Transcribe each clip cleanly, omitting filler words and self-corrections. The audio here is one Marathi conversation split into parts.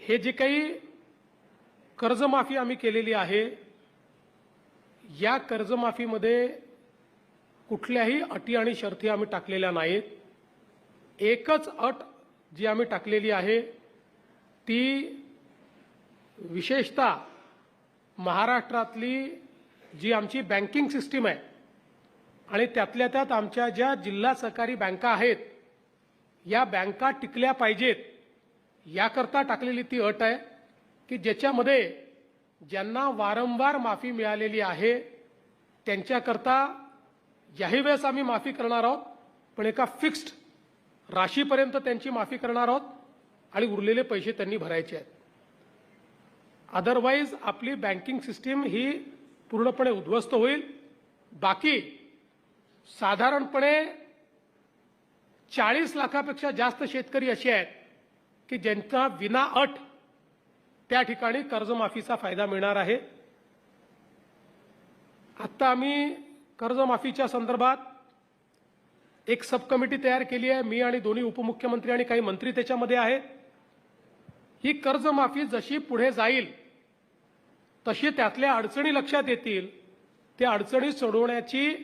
हे जे काही कर्जमाफी आम्ही केलेली आहे, या कर्जमाफीमध्ये कुठल्याही अटी आणि शर्ती आम्ही टाकलेल्या नाहीत। एकच अट जी आम्ही टाकलेली आहे ती विशेषतः महाराष्ट्रातली जी आमची बँकिंग सिस्टीम आहे आणि त्यातल्या त्यात आमच्या ज्या जिल्हा सहकारी बँका आहेत, या बँका टिकल्या पाहिजेत याकरता टाकलेली ती अट आहे की ज्याच्यामध्ये ज्यांना वारंवार माफी मिळालेली आहे त्यांच्याकरता याही वेळेस आम्ही माफी करणार आहोत, पण एका फिक्स्ड राशीपर्यंत त्यांची माफी करणार आहोत आणि उरलेले पैसे त्यांनी भरायचे आहेत। अदरवाईज आपली बँकिंग सिस्टीम ही पूर्णपणे उद्ध्वस्त होईल। बाकी साधारणपणे 40 लाखापेक्षा जास्त शेतकरी असे आहेत की ज्यांचा विना अट त्या ठिकाणी कर्जमाफीचा फायदा मिळणार आहे। आता आम्ही कर्जमाफीच्या संदर्भात एक सब कमिटी तयार केली आहे। मी आणि दोन्ही उपमुख्यमंत्री आणि काही मंत्री त्याच्यामध्ये आहेत। ही कर्जमाफी जशी पुढे जाईल तशी त्यातल्या अडचणी लक्षात येतील, त्या अडचणी सोडवण्याची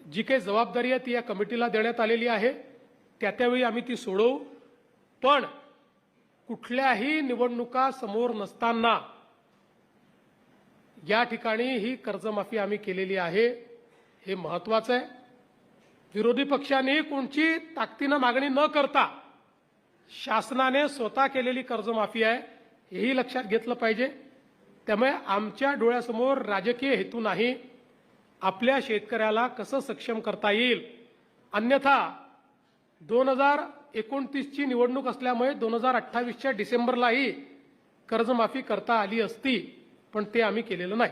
जी काही जबाबदारी आहे ती या कमिटीला देण्यात आलेली आहे। त्यावेळी आम्ही ती सोडवू, पण कुठल्याही निवडणुका समोर नसताना या ठिकाणी ही कर्जमाफी आम्ही केलेली आहे, हे महत्त्वाचं आहे। विरोधी पक्षांनी कोणची ताकदीने मागणी न करता शासनाने स्वतः केलेली कर्जमाफी आहे, हेही लक्षात घेतलं पाहिजे। त्यामुळे आमच्या डोळ्यासमोर राजकीय हेतू नाही, आपल्या शेतकऱ्याला कसं सक्षम करता येईल। अन्यथा 2029 ची निवडणूक असल्यामुळे 2028च्या डिसेंबरलाही कर्जमाफी करता आली असती, पण ते आम्ही केलेलं नाही।